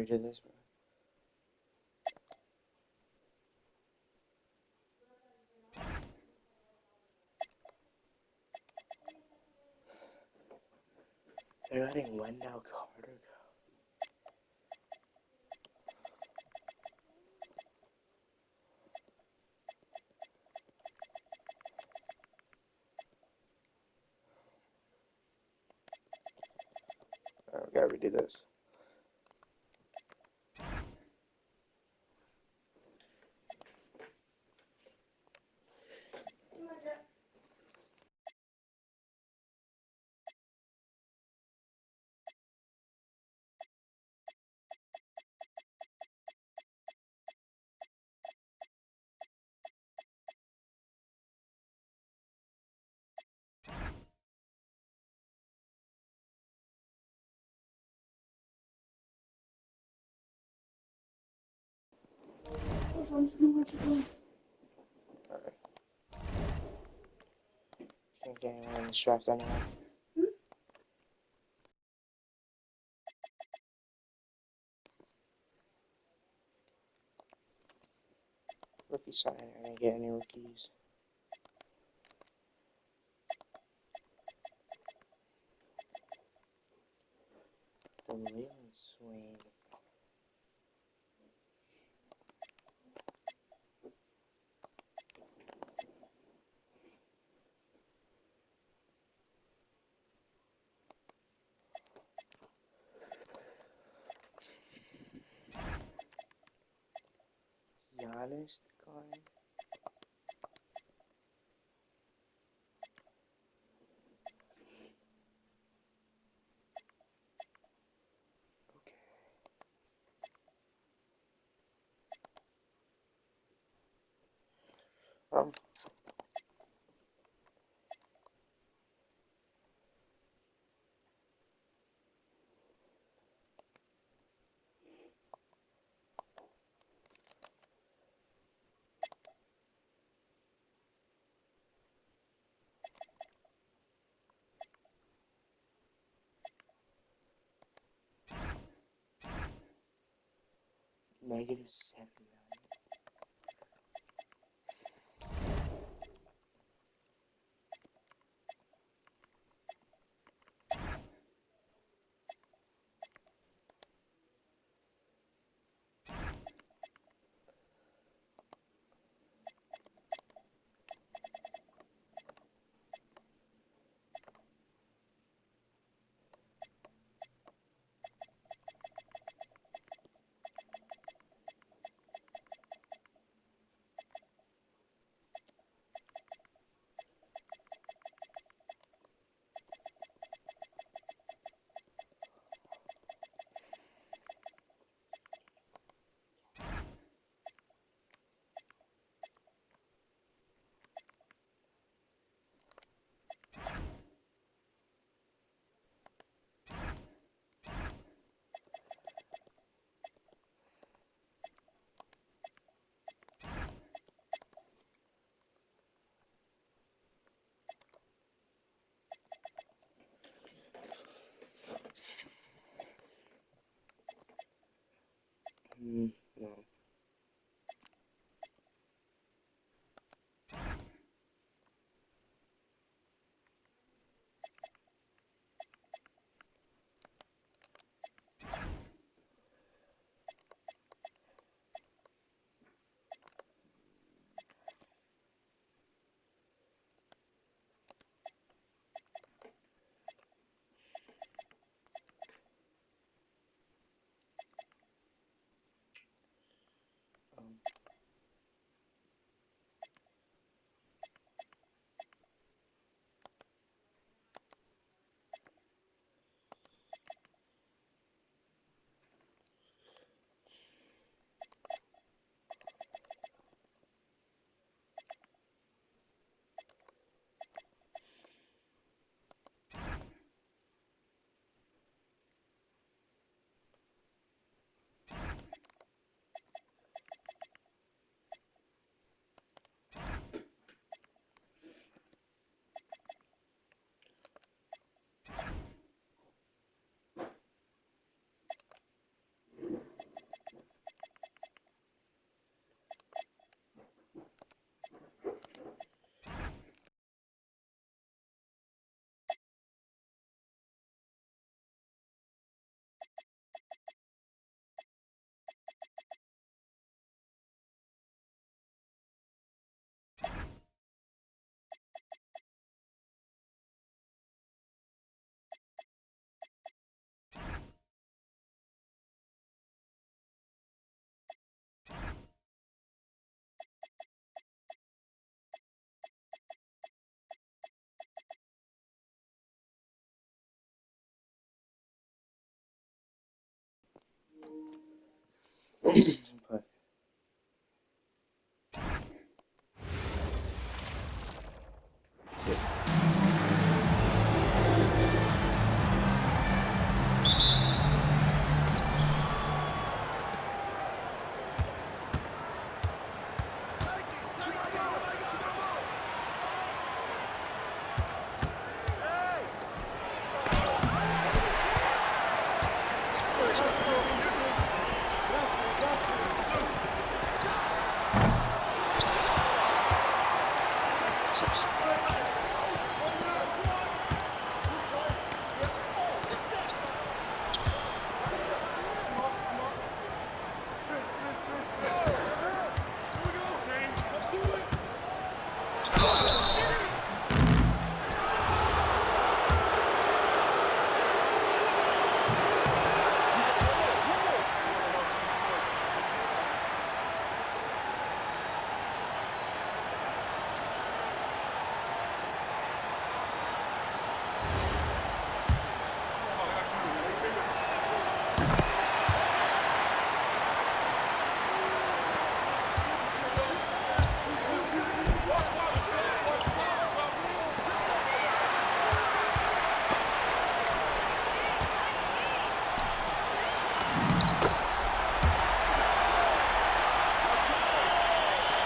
redo this, bro. They're letting Wendell Carter go. Alright, we gotta redo this. Alright. Can't get anyone in the straps anyway. Rookie sign. I didn't get any rookies. The Leland Swain. Giannis decline. Okay. -7 million. No. But that's it.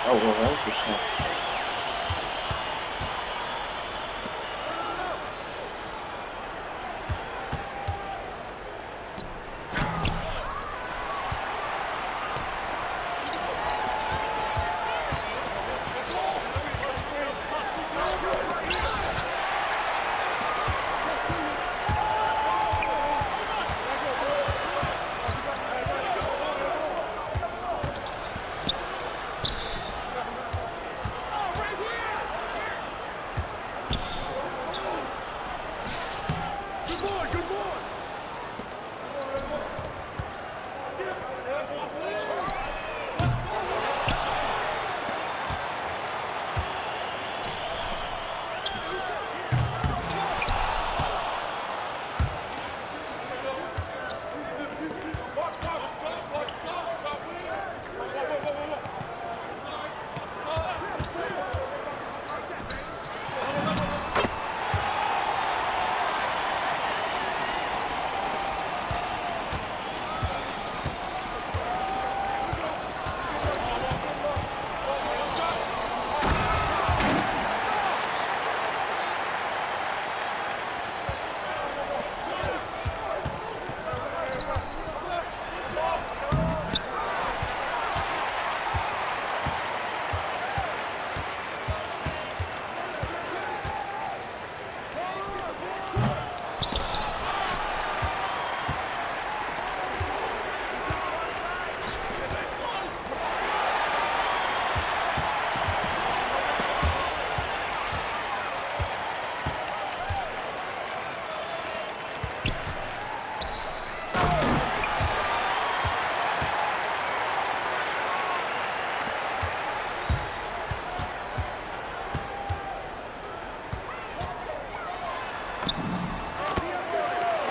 Oh, well, that was your shot.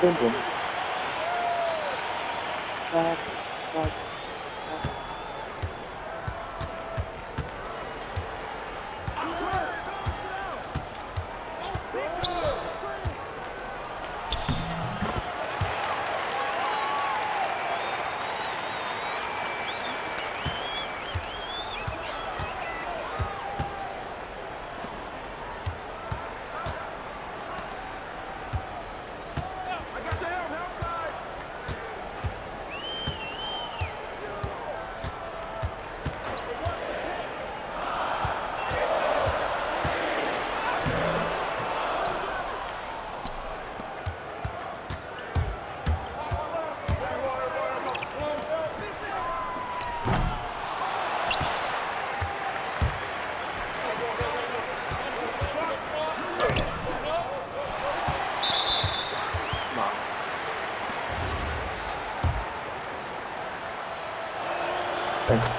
Boom, boom. Flag, flag, flag. Thanks.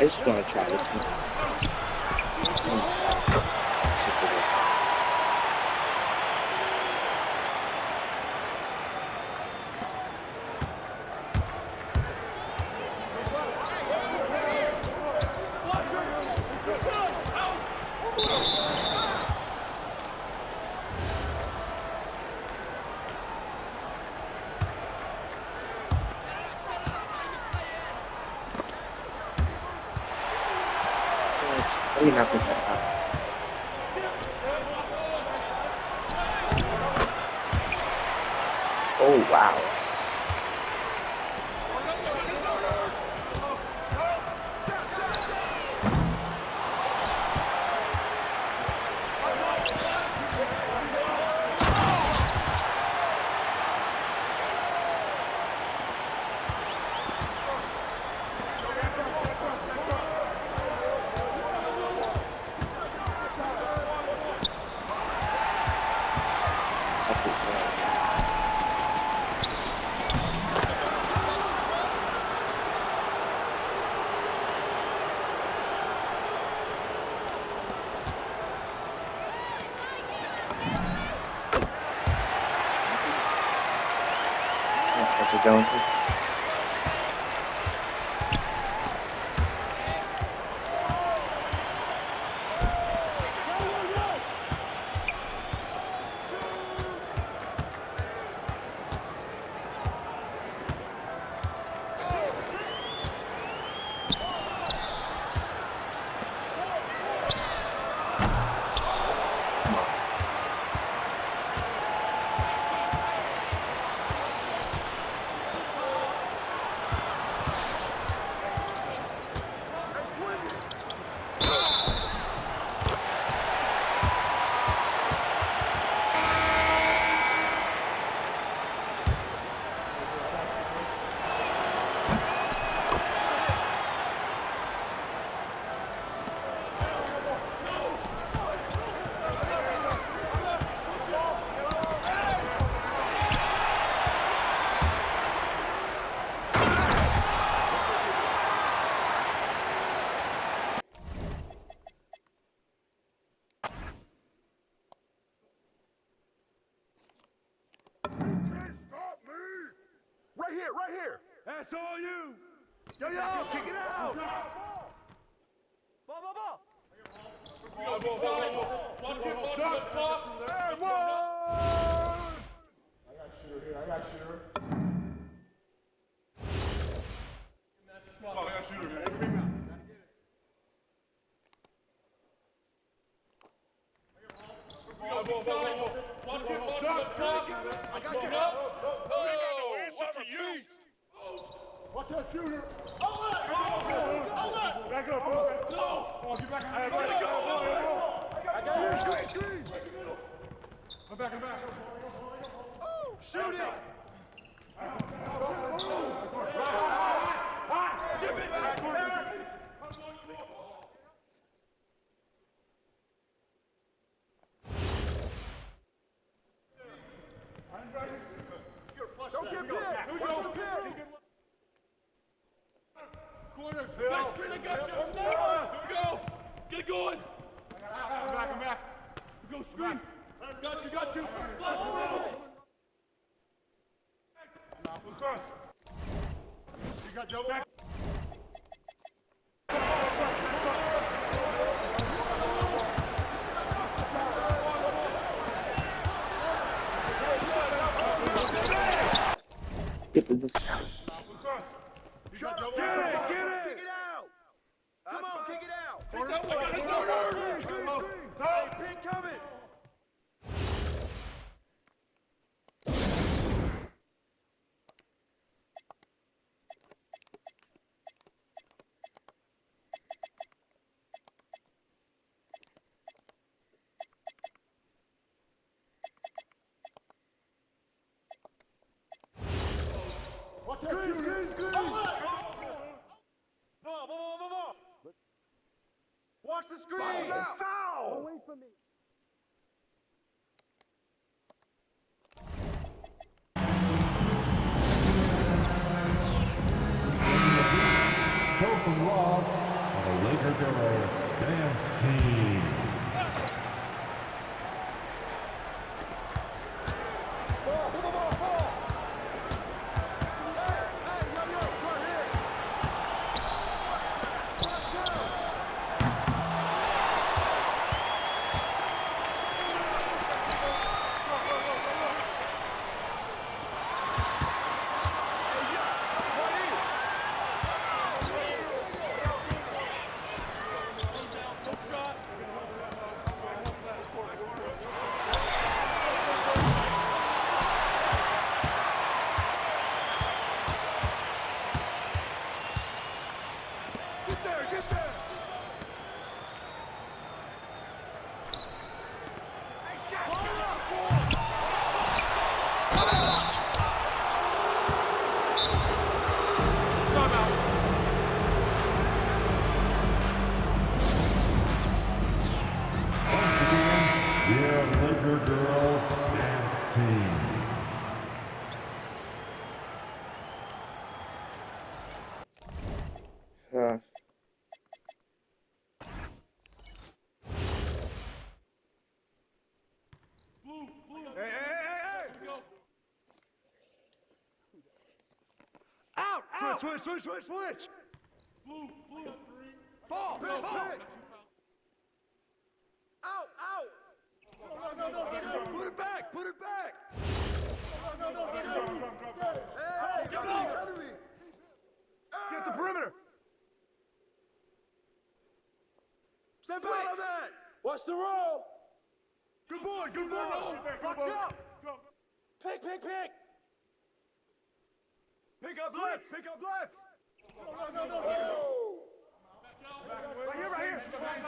just want to try this thing. It's really not been that hard. Oh, wow. Something's wrong. That's what you're going for. Right here! That's all you! Yo, kick it out! Ball! Watch it, up top! And one! I got shooter. Oh, I got shooter, man. Watch it, up top! I got you. Watch that shooter! Back up, bro! No! Oh, get back! I got it! Screen! I'm back. Shoot it! Give it! Don't get bit! Watch the pin! Corner! Back screen, I got you! Here we go! Get it going! I'm back! Go screen! Got you! Flash the middle! Across! You got double? Back. Get this out. Get it out! Come on, kick it out! Screen! Pin coming! Screen! Ball! Watch the screen! Foul! Away from me! Joe from Love. Lakers girls dance team. Laker girls dance team. Huh. Out! Switch! Blue! Ball! Pick! Out! No! Put it back! No! Hey, come to me! Get the perimeter! Step out on that! Watch the roll! Good boy! Box up! Pick! Pick up left! No! Right here!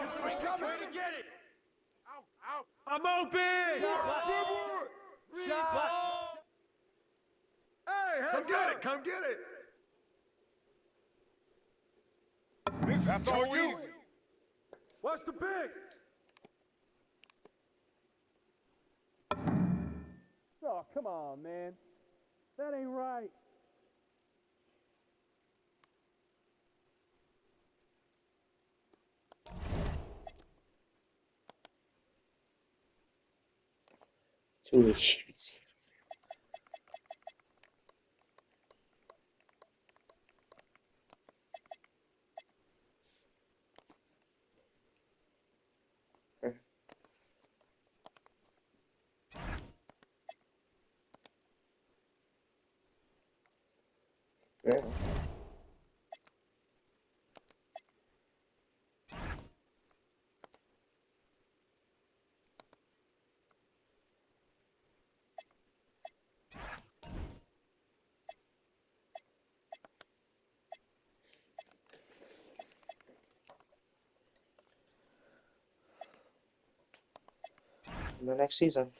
Screen coming! Way to get it! Out! I'm open! Shot! Hey, come get it! This is too easy. Watch the pick! Oh, come on, man. That ain't right. Too easy. Yeah. In the next season.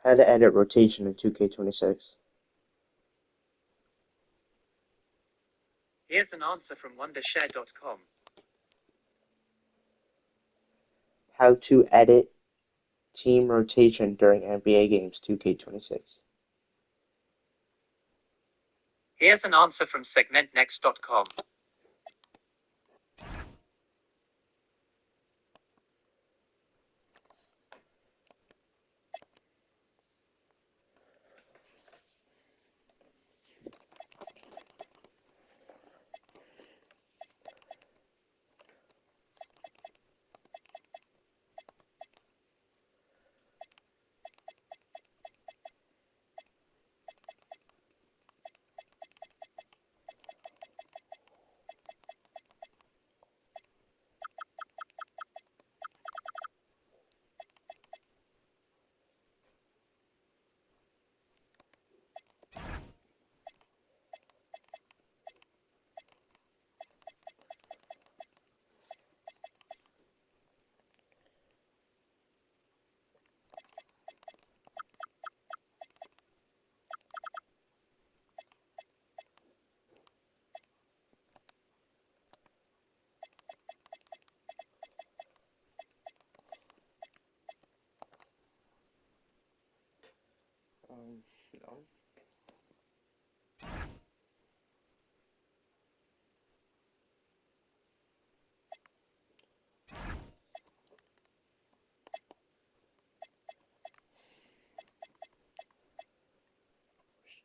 How to edit rotation in 2K26. Here's an answer from Wondershare.com. How to edit team rotation during NBA games 2K26. Here's an answer from SegmentNext.com.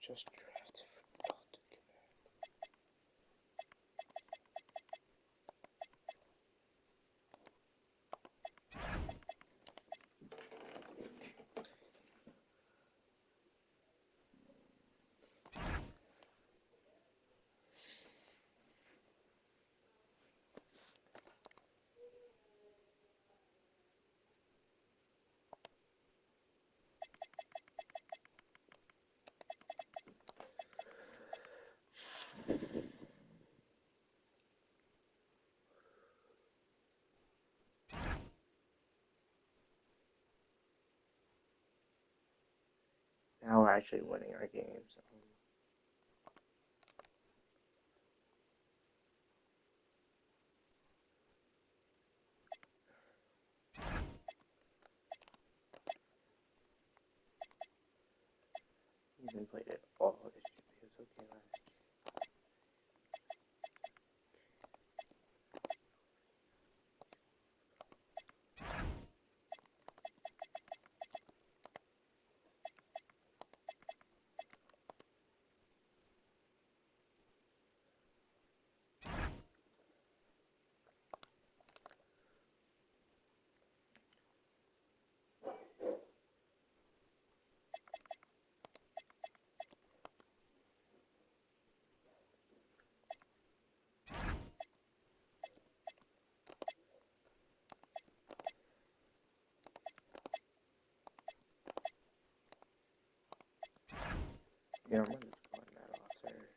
just drafted for Delta Command. Now we're actually winning our games. Even played it all this year. It's okay, man. Yeah, I'm gonna just run that off there.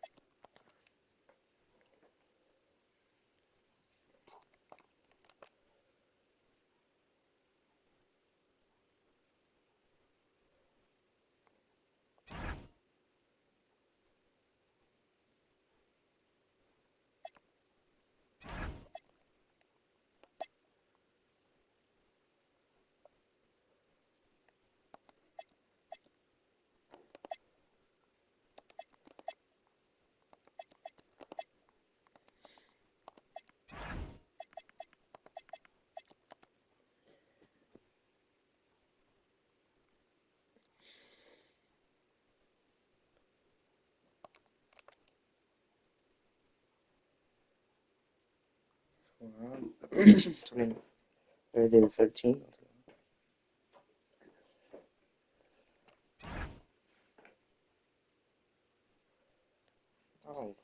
Thursday the 13th. Oh.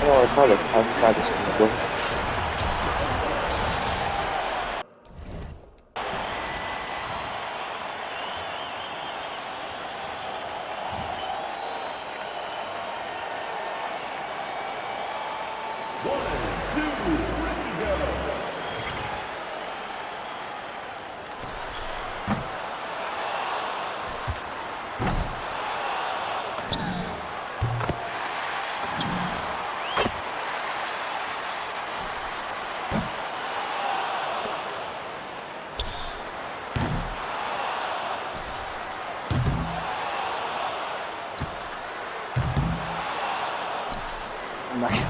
Oh, it's not a time this one. Nice.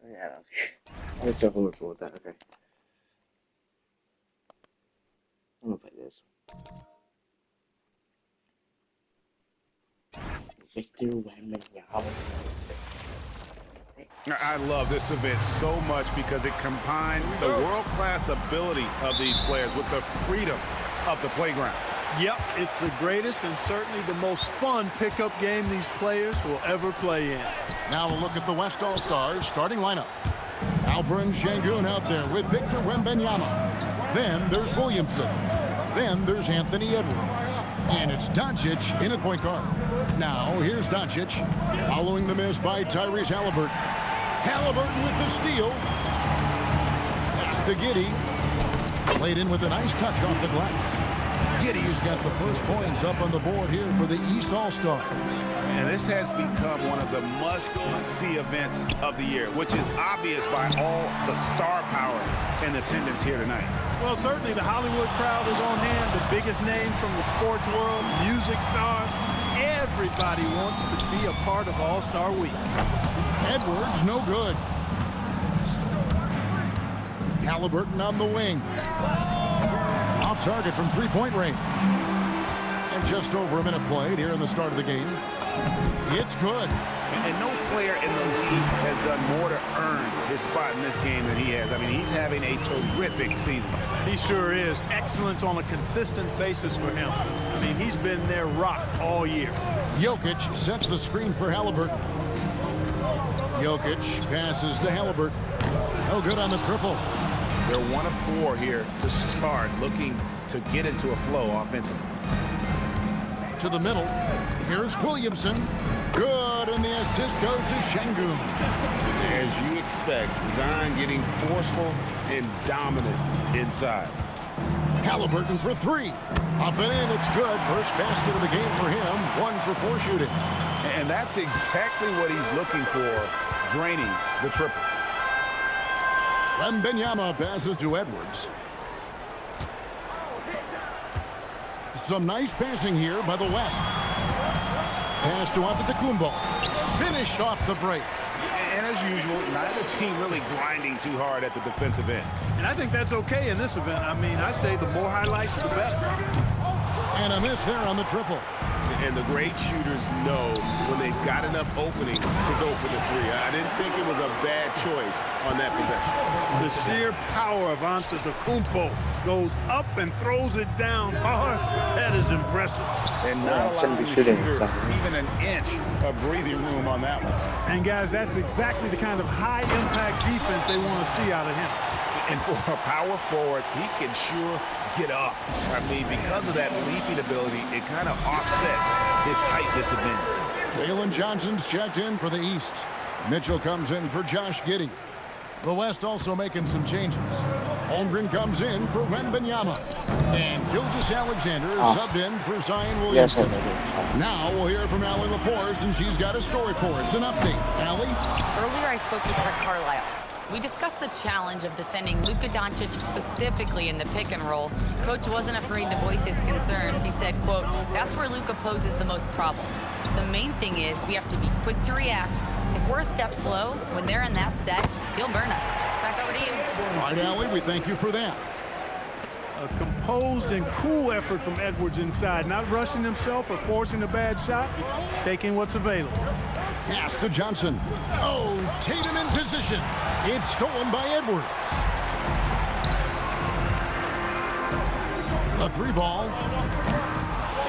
Yeah, okay. It's a horrible with that, okay. I'm gonna play this. Victor Wembanyama. I love this event so much because it combines the world-class ability of these players with the freedom of the playground. Yep, it's the greatest and certainly the most fun pickup game these players will ever play in. Now a look at the West All-Stars starting lineup. Alperen Sengun out there with Victor Wembanyama. Then there's Williamson. Then there's Anthony Edwards. And it's Doncic in at point guard. Now here's Doncic following the miss by Tyrese Halliburton. Halliburton with the steal. Pass to Giddey. Played in with a nice touch off the glass. Giddey's got the first points up on the board here for the East All-Stars. And this has become one of the must-see events of the year, which is obvious by all the star power in attendance here tonight. Well, certainly the Hollywood crowd is on hand, the biggest names from the sports world, music stars. Everybody wants to be a part of All-Star Week. Edwards, no good. Halliburton on the wing. off target from three-point range. And just over a minute played here in the start of the game. It's good. And no player in the league has done more to earn his spot in this game than he has. I mean, he's having a terrific season. He sure is. Excellence on a consistent basis for him. I mean, he's been their rock all year. Jokic sets the screen for Halliburton. Jokic passes to Halliburton. No good on the triple. They're 1 of 4 here to start, looking to get into a flow offensively. To the middle. Here's Williamson. Good, and the assist goes to Şengün. As you expect, Zion getting forceful and dominant inside. Halliburton for 3. Up and in, it's good. First basket of the game for him. 1 for 4 shooting. And that's exactly what he's looking for, draining the triple. Wembanyama passes to Edwards. Some nice passing here by the West. Pass to Antetokounmpo. Finished off the break. And as usual, neither team really grinding too hard at the defensive end. And I think that's okay in this event. I mean, I say the more highlights, the better. And a miss there on the triple. And the great shooters know when they've got enough opening to go for the 3. I didn't think it was a bad choice on that possession. The sheer power of Antetokounmpo goes up and throws it down hard. That is impressive. And not allowing the shooter even an inch of breathing room on that one. And guys, that's exactly the kind of high-impact defense they want to see out of him. And for a power forward, he can sure get up. I mean, because of that leaping ability, it kind of offsets his height disadvantage. Jalen Johnson's checked in for the East. Mitchell comes in for Josh Giddey. The West also making some changes. Holmgren comes in for Wembanyama. And Gilgeous-Alexander is subbed in for Zion Yes, Williamson. I know. Now we'll hear from Allie LaForce, and she's got a story for us. An update. Allie? Earlier, I spoke with Rick Carlisle. We discussed the challenge of defending Luka Doncic specifically in the pick and roll. Coach wasn't afraid to voice his concerns. He said, quote, that's where Luka poses the most problems. The main thing is we have to be quick to react. If we're a step slow, when they're in that set, he'll burn us. Back over to you. All right, Allie, we thank you for that. A composed and cool effort from Edwards inside, not rushing himself or forcing a bad shot, taking what's available. Pass to Johnson. Oh, Tatum in position. It's stolen by Edwards. A 3 ball.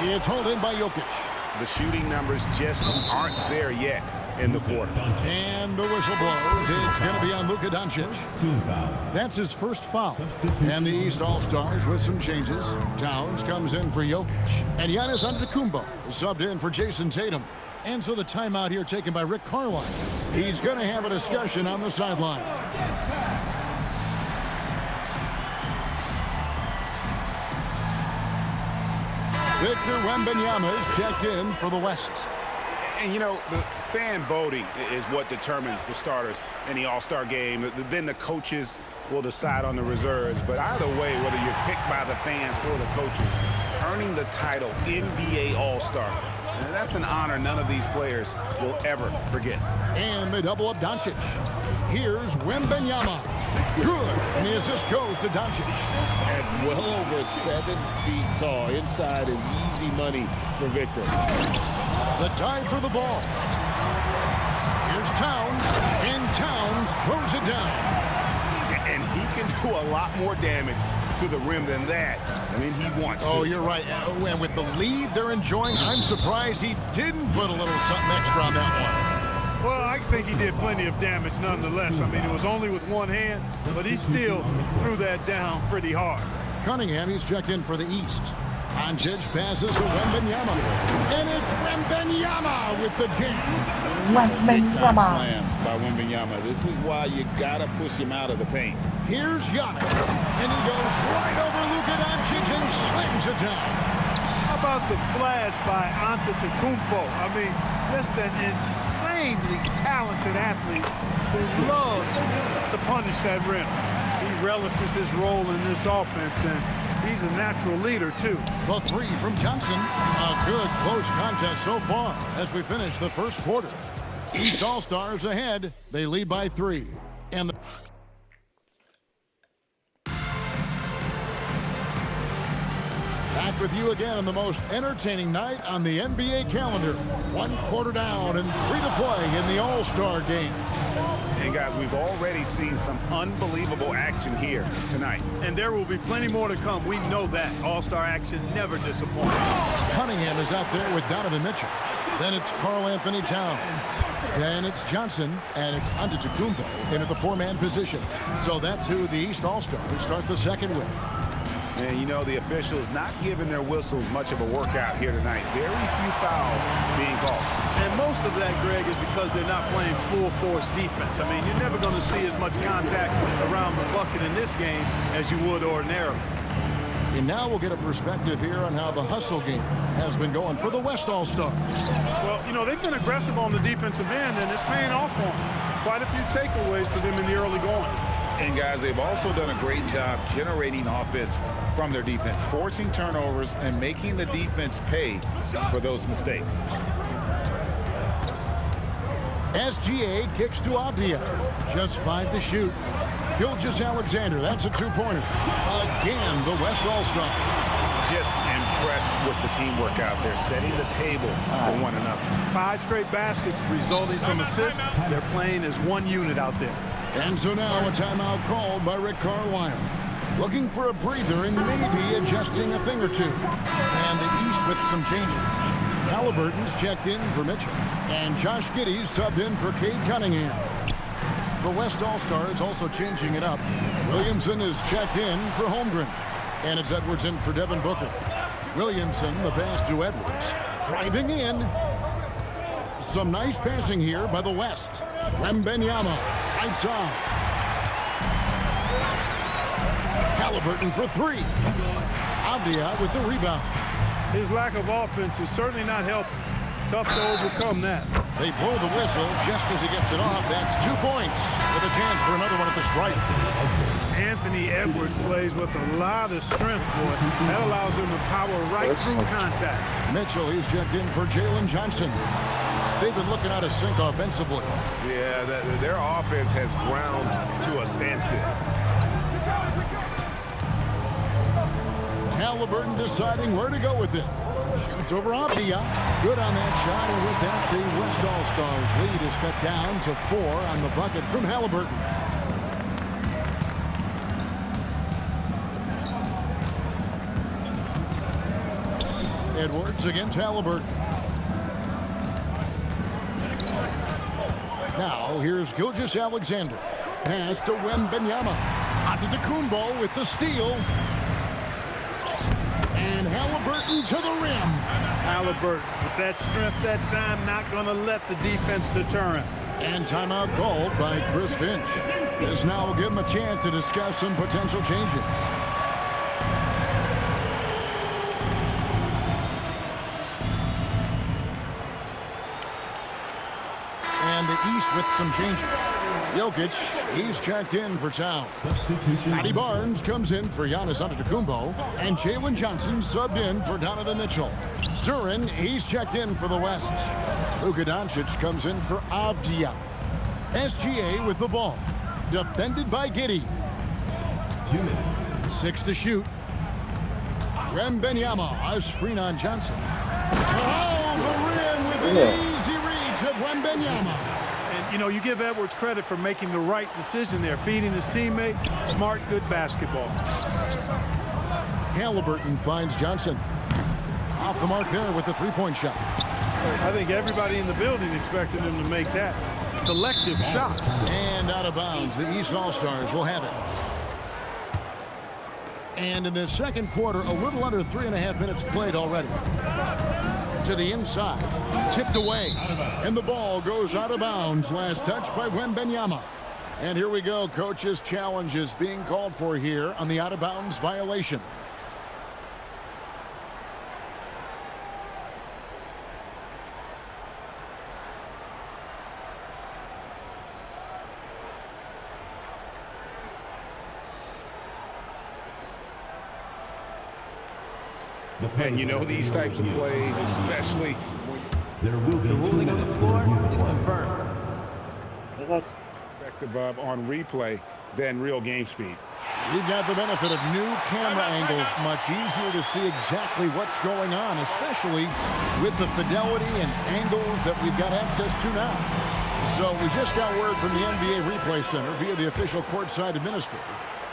It's hauled in by Jokic. The shooting numbers just aren't there yet in the quarter. And the whistle blows. It's going to be on Luka Doncic. That's his first foul. And the East All-Stars with some changes. Towns comes in for Jokic. And Giannis Antetokounmpo is subbed in for Jason Tatum. And so the timeout here taken by Rick Carlisle. He's going to have a discussion on the sideline. Victor Wembanyama is checked in for the West. And, you know, the fan voting is what determines the starters in the All-Star game. Then the coaches will decide on the reserves. But either way, whether you're picked by the fans or the coaches, earning the title NBA All-Star, and that's an honor none of these players will ever forget. And they double up Doncic. Here's Wembanyama. Good. And the assist goes to Doncic. At well over 7 feet tall. Inside is easy money for Victor. The dive for the ball. Here's Towns. And Towns throws it down. And he can do a lot more damage to the rim than that when he wants to. Oh, you're right. And with the lead they're enjoying, I'm surprised he didn't put a little something extra on that one. Well, I think he did plenty of damage nonetheless. I mean, it was only with one hand, but he still threw that down pretty hard. Cunningham, he's checked in for the East. Doncic passes to Wembanyama. And it's Wembanyama with the jam. Big time slam by Wembanyama. This is why you gotta push him out of the paint. Here's Giannis. And he goes right over Luka Doncic and slams it down. How about the flash by Antetokounmpo? I mean, just an insanely talented athlete who loves to punish that rim. He relishes his role in this offense, and he's a natural leader, too. The 3 from Johnson. A good close contest so far as we finish the first quarter. East All-Stars ahead. They lead by 3. And with you again on the most entertaining night on the NBA calendar. 1 quarter down and 3 to play in the All-Star game. And guys, we've already seen some unbelievable action here tonight. And there will be plenty more to come. We know that. All-Star action never disappoints. Cunningham is out there with Donovan Mitchell. Then it's Karl Anthony Towns. Then it's Johnson, and it's Antetokounmpo into the 4-man position. So that's who the East All-Stars start the second with. And you know, the officials not giving their whistles much of a workout here tonight. Very few fouls being called. And most of that, Greg, is because they're not playing full-force defense. I mean, you're never going to see as much contact around the bucket in this game as you would ordinarily. And now we'll get a perspective here on how the hustle game has been going for the West All-Stars. Well, you know, they've been aggressive on the defensive end, and it's paying off for them. Quite a few takeaways for them in the early going. And guys, they've also done a great job generating offense from their defense, forcing turnovers and making the defense pay for those mistakes. SGA kicks to Avdia. Just 5 to shoot. Gilgeous-Alexander, that's a 2-pointer. Again, the West All-Stars. Just impressed with the teamwork out there, setting the table for one another. 5 straight baskets resulting from assists. They're playing as one unit out there. And so now a timeout called by Rick Carlisle. Looking for a breather and maybe adjusting a thing or two. And the East with some changes. Halliburton's checked in for Mitchell. And Josh Giddey's subbed in for Cade Cunningham. The West All-Stars also changing it up. Williamson is checked in for Holmgren. And it's Edwards in for Devin Booker. Williamson, the pass to Edwards. Driving in. Some nice passing here by the West. Wembanyama, lights on. Halliburton for 3. Avdia with the rebound. His lack of offense is certainly not helping. Tough to overcome that. They blow the whistle just as he gets it off. That's 2 points with a chance for another one at the stripe. Anthony Edwards plays with a lot of strength, boy. That allows him to power right through contact. Mitchell, he's checked in for Jalen Johnson. They've been looking out of sync offensively. Yeah, their offense has ground to a standstill. Halliburton deciding where to go with it. Shoots over Avdia. Good on that shot, and with that, the West All-Stars lead is cut down to 4 on the bucket from Halliburton. Edwards against Halliburton. Now, here's Gilgeous-Alexander. Pass to Wembanyama. Antetokounmpo with the steal. And Halliburton to the rim. Halliburton, with that strength that time, not going to let the defense deter him. And timeout called by Chris Finch. This now will give him a chance to discuss some potential changes. And the East with some changes. Jokic, he's checked in for Towns. Matty Barnes comes in for Giannis Antetokounmpo, and Jalen Johnson subbed in for Donovan Mitchell. Duren, he's checked in for the West. Luka Doncic comes in for Avdia. SGA with the ball. Defended by Giddey. 2 minutes. 6 to shoot. Wembanyama, a screen on Johnson. Oh, the rim with an easy reach of Wembanyama. And, you know, you give Edwards credit for making the right decision there, feeding his teammate. Smart, good basketball. Halliburton finds Johnson. Off the mark there with the 3-point shot. I think everybody in the building expected him to make that collective shot. And out of bounds, the East All-Stars will have it. And in the second quarter, a little under 3.5 minutes played already. To the inside, tipped away, and the ball goes out of bounds. Last touch by Wembanyama. And here we go, coach's challenges being called for here on the out-of-bounds violation. And you know these types of plays, especially There will be The ruling on the floor is confirmed. That's effective on replay than real game speed. We've got the benefit of new camera angles. Much easier to see exactly what's going on, especially with the fidelity and angles that we've got access to now. So we just got word from the NBA Replay Center via the official courtside administrator.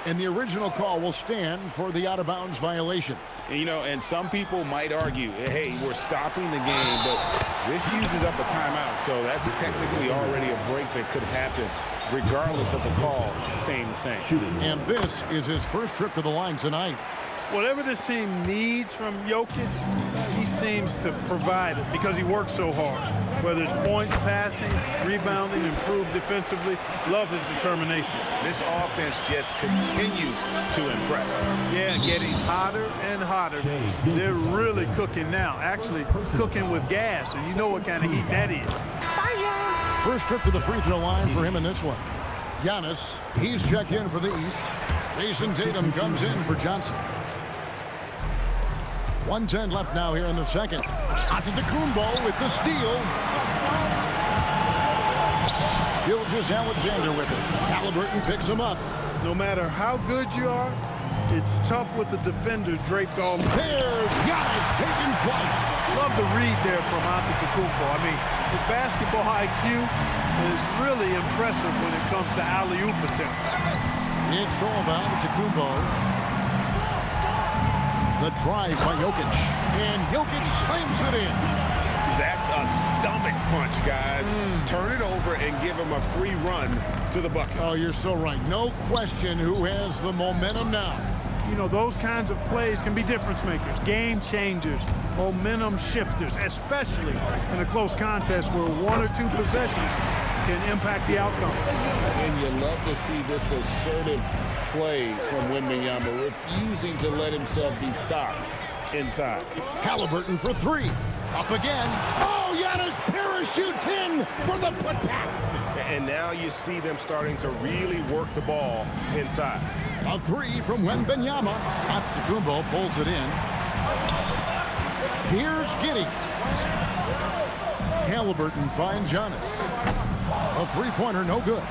And the original call will stand for the out-of-bounds violation. You know, and some people might argue, hey, we're stopping the game, but this uses up a timeout, so that's technically already a break that could happen regardless of the call staying the same. And this is his first trip to the line tonight. Whatever this team needs from Jokic, he seems to provide it because he works so hard. Whether it's points, passing, rebounding, improved defensively, love his determination. This offense just continues to impress. Yeah, getting hotter and hotter. They're really cooking now, actually cooking with gas, and you know what kind of heat that is. First trip to the free throw line for him in this one. Giannis, he's checked in for the East. Jason Tatum comes in for Johnson. 1:10 left now here in the second. Antetokounmpo with the steal. Gilgeous-Alexander with it. Halliburton picks him up. No matter how good you are, it's tough with the defender draped all. There's Giannis taking flight. Love the read there from Antetokounmpo. I mean, his basketball IQ is really impressive when it comes to alley-oop attempts. It's all about Antetokounmpo. The drive by Jokic. And Jokic slams it in. That's a stomach punch, guys. Turn it over and give him a free run to the bucket. Oh, you're so right. No question who has the momentum now. You know, those kinds of plays can be difference makers, game changers, momentum shifters, especially in a close contest where one or two possessions can impact the outcome. And you love to see this assertive play from Wembanyama, refusing to let himself be stopped inside. Halliburton for three. Up again. Oh, Giannis parachutes in for the putback. And now you see them starting to really work the ball inside. A three from Wembanyama. Antetokounmpo pulls it in. Here's Giddey. Halliburton finds Giannis. A three-pointer, no good.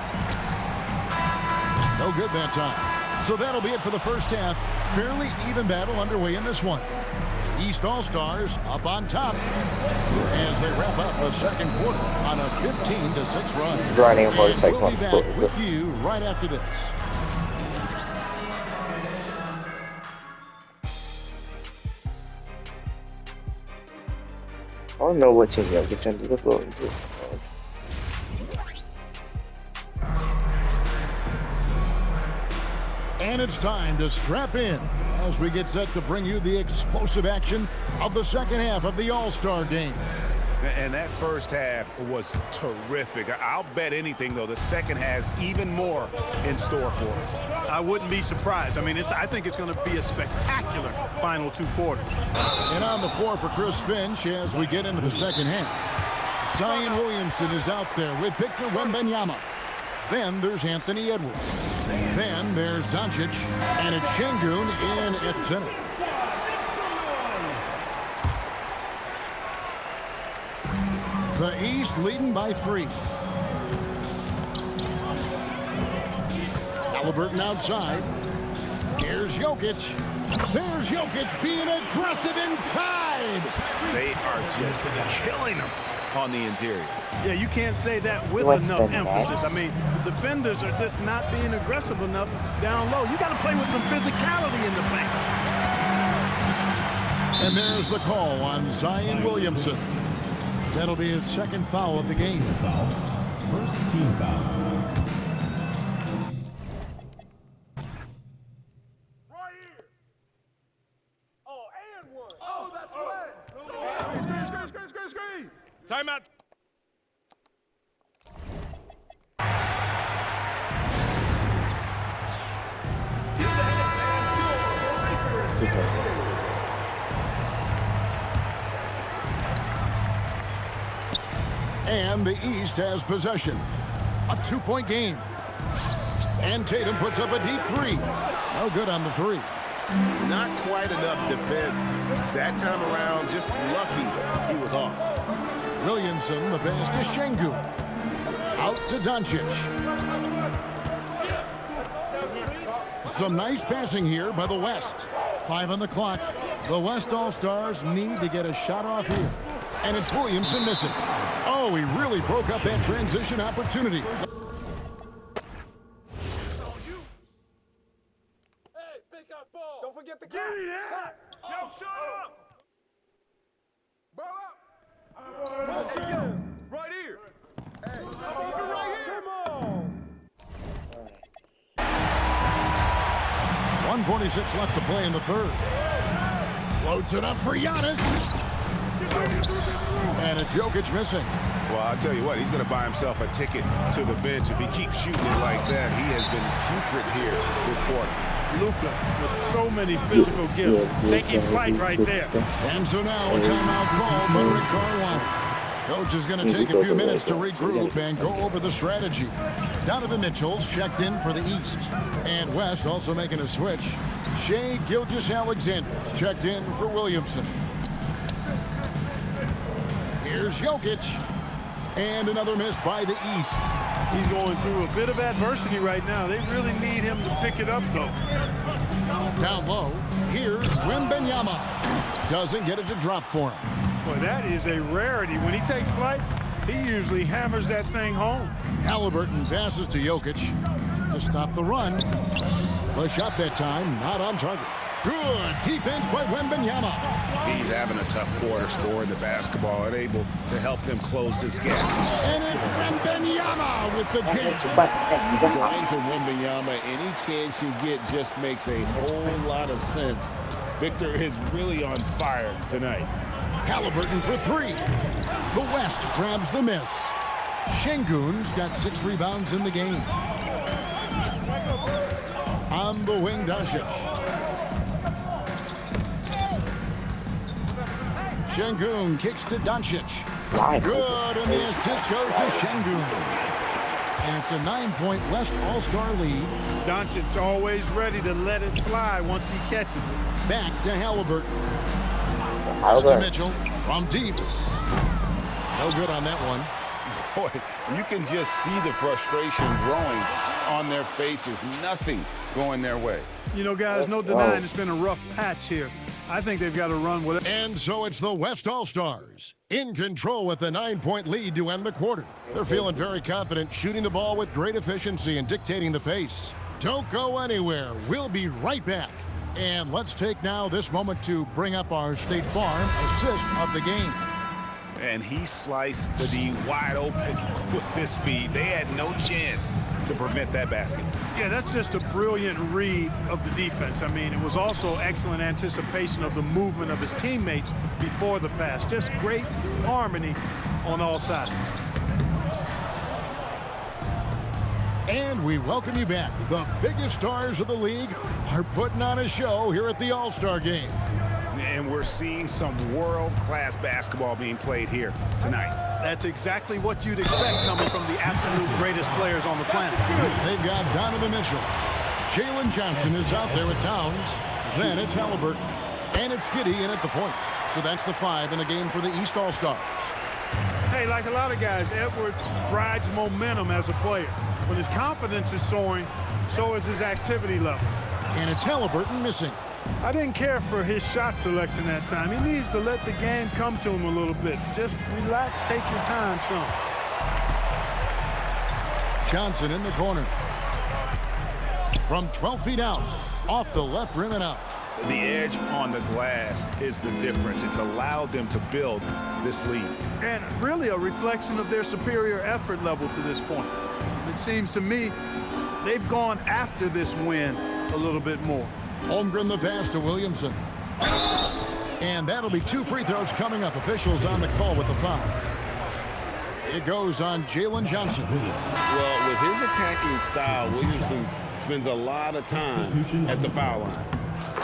No good that time. So that'll be it for the first half. Fairly even battle underway in this one. East All-Stars up on top as they wrap up the second quarter on a 15-6 run. Running 46 We'll be back with you right after this. I don't know what team Jokic ended up going to. And it's time to strap in as we get set to bring you the explosive action of the second half of the All-Star game. And that first half was terrific. I'll bet anything, though, the second has even more in store for us. I wouldn't be surprised. I mean, I think it's going to be a spectacular final two quarters. And on the floor for Chris Finch as we get into the second half. Zion Williamson is out there with Victor Wembanyama. Then there's Anthony Edwards. Then there's Doncic, and it's Şengün in at center. The East leading by 3. Halliburton outside. Here's Jokic. There's Jokic being aggressive inside. They are just killing them on the interior. Yeah, you can't say that with What's enough the emphasis. next? I mean, the defenders are just not being aggressive enough down low. You got to play with some physicality in the paint. And there's the call on Zion Williamson. That'll be his second foul of the game. First team foul. Right here. Oh, and one. Oh, that's one. Screen. Timeout. And the East has possession. A 2-point game. And Tatum puts up a deep three. No good on the three. Not quite enough defense that time around. Just lucky he was off. Williamson, the pass to Şengün. Out to Doncic. Some nice passing here by the West. 5 on the clock. The West All-Stars need to get a shot off here. And it's Williamson missing. Oh, he really broke up that transition opportunity. Hey, pick up ball. Don't forget the cat. Yo, shut up. Ball up. That's it. Right here. Hey, right here. Come on. 1:46 left to play in the third. Floats it up for Giannis. And it's Jokic missing. Well, I'll tell you what, he's going to buy himself a ticket to the bench if he keeps shooting it like that. He has been putrid here this quarter. Luka with so many physical gifts. Taking flight right there. And so now a timeout called by Rick Carlisle. Coach is going to take a few minutes to regroup and go over the strategy. Donovan Mitchell's checked in for the East. And West also making a switch. Shai Gilgeous-Alexander checked in for Williamson. Here's Jokic. And another miss by the East. He's going through a bit of adversity right now. They really need him to pick it up, though. Down low, here's Wembanyama. Doesn't get it to drop for him. Boy, that is a rarity. When he takes flight, he usually hammers that thing home. Halliburton passes to Jokic to stop the run. The shot that time, not on target. Good defense by Wembanyama. He's having a tough quarter, scoring the basketball and able to help them close this gap. And it's Wembanyama with the jam. Going to Wembanyama, any chance you get just makes a whole lot of sense. Victor is really on fire tonight. Halliburton for 3. The West grabs the miss. Şengün's got 6 rebounds in the game. On the wing, Doncic. Şengün kicks to Doncic. Good, and the assist goes to Şengün. And it's a 9-point West All-Star lead. Doncic's always ready to let it fly once he catches it. Back to Halliburton. To Mitchell from deep. No good on that one. Boy, you can just see the frustration growing on their faces. Nothing going their way. You know, guys, no denying it's been a rough patch here. I think they've got to run with it. And so it's the West All-Stars in control with a 9-point lead to end the quarter. They're feeling very confident, shooting the ball with great efficiency and dictating the pace. Don't go anywhere. We'll be right back. And let's take now this moment to bring up our State Farm assist of the game. And he sliced the D wide open with his feed. They had no chance to prevent that basket. Yeah, that's just a brilliant read of the defense. I mean, it was also excellent anticipation of the movement of his teammates before the pass. Just great harmony on all sides. And we welcome you back. The biggest stars of the league are putting on a show here at the All-Star Game. And we're seeing some world-class basketball being played here tonight. That's exactly what you'd expect coming from the absolute greatest players on the planet. They've got Donovan Mitchell. Jalen Johnson is out there with Towns. Then it's Halliburton. And it's Giddey in at the point. So that's the 5 in the game for the East All-Stars. Hey, like a lot of guys, Edwards rides momentum as a player. When his confidence is soaring, so is his activity level. And it's Halliburton missing. I didn't care for his shot selection that time. He needs to let the game come to him a little bit. Just relax, take your time, son. Johnson in the corner. From 12 feet out, off the left rim and out. The edge on the glass is the difference. It's allowed them to build this lead. And really a reflection of their superior effort level to this point. It seems to me they've gone after this win a little bit more. Holmgren the pass to Williamson. And that'll be 2 free throws coming up. Officials on the call with the foul. It goes on Jalen Johnson. Well, with his attacking style, Williamson spends a lot of time at the foul line.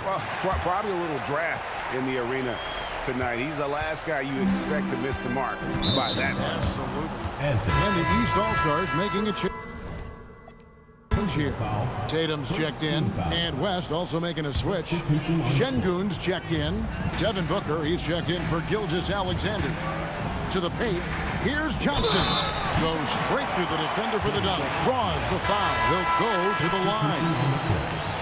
Well, probably a little draft in the arena tonight. He's the last guy you expect to miss the mark by that much. Absolutely. And the East All-Stars making a change here. Tatum's checked in, and West also making a switch. Şengün's checked in. Devin Booker, he's checked in for Gilgeous-Alexander. To the paint, here's Johnson. Goes straight through the defender for the dunk. Draws the foul. He'll go to the line.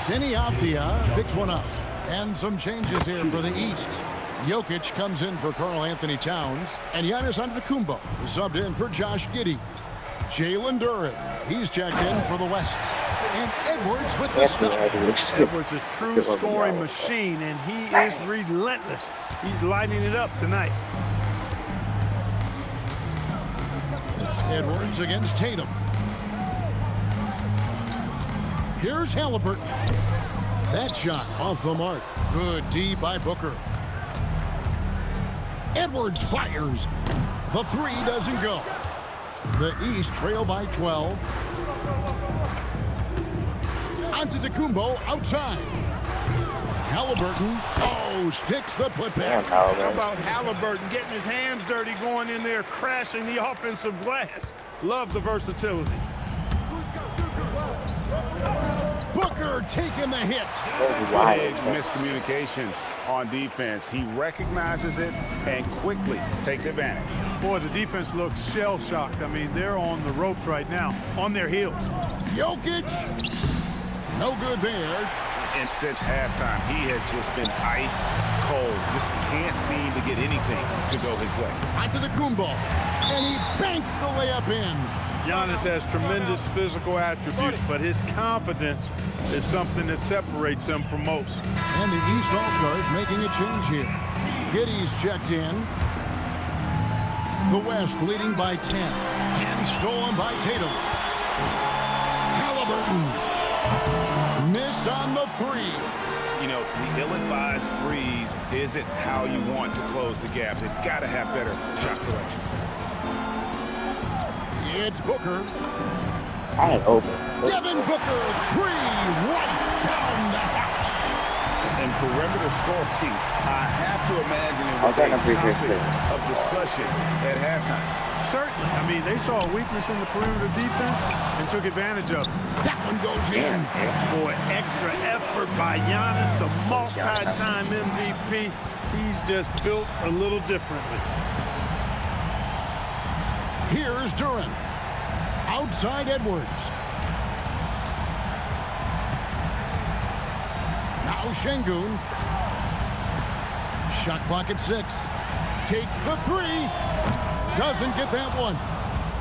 Denny Avdia picks one up. And some changes here for the East. Jokic comes in for Karl Anthony Towns. And Giannis Antetokounmpo subbed in for Josh Giddey. Jalen Duren, he's checked in for the West. And Edwards with the stop. Edwards is a true scoring machine, and he is relentless. He's lighting it up tonight. Edwards against Tatum. Here's Halliburton. That shot off the mark. Good D by Booker. Edwards fires. The three doesn't go. The East trail by 12. Antetokounmpo outside. Halliburton, sticks the putback. How about Halliburton getting his hands dirty, going in there, crashing the offensive glass. Love the versatility. Booker taking the hit. Big miscommunication on defense. He recognizes it and quickly takes advantage. Boy, the defense looks shell-shocked. I mean, they're on the ropes right now, on their heels. Jokic, no good there. And since halftime, he has just been ice cold. Just can't seem to get anything to go his way. Antetokounmpo, and he banks the layup in. Giannis has tremendous physical attributes, but his confidence is something that separates him from most. And the East All-Stars making a change here. Giddey's checked in. The West leading by 10. And stolen by Tatum. Halliburton missed on the three. You know, the ill-advised threes isn't how you want to close the gap. They've got to have better shot selection. It's Booker. Open. Devin Booker, three, right down the house. And perimeter scoring, I have to imagine it was a topic of discussion at halftime. Certainly. I mean, they saw a weakness in the perimeter defense and took advantage of it. That one goes in. Boy, extra effort by Giannis, the multi-time MVP. He's just built a little differently. Here's Duren. Outside Edwards. Now Şengün. Shot clock at 6. Takes the three. Doesn't get that one.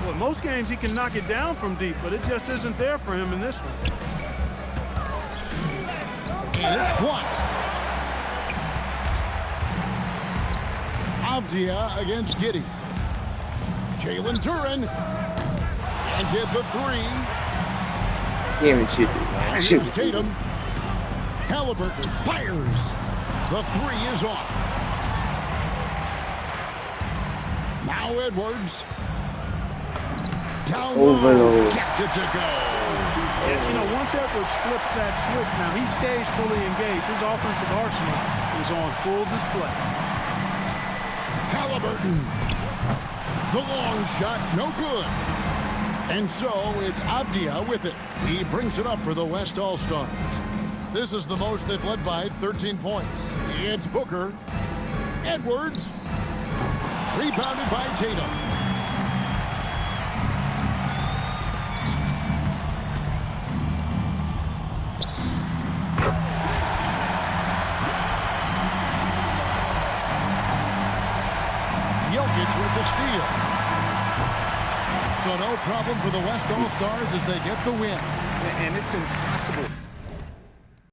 Well, in most games he can knock it down from deep, but it just isn't there for him in this one. And it's blocked. Avdia against Giddey. Jalen Duren. And get the three. Here's Tatum. Halliburton fires. The three is off. Now Edwards. Down low. Gets it to go. You know, once Edwards flips that switch, now he stays fully engaged. His offensive arsenal is on full display. Halliburton. The long shot, no good. And so it's Avdia with it. He brings it up for the West All-Stars. This is the most they've led by 13 points. It's Booker. Edwards. Rebounded by Tatum. Jokic with the steal. So no problem for the West All-Stars as they get the win. And it's impossible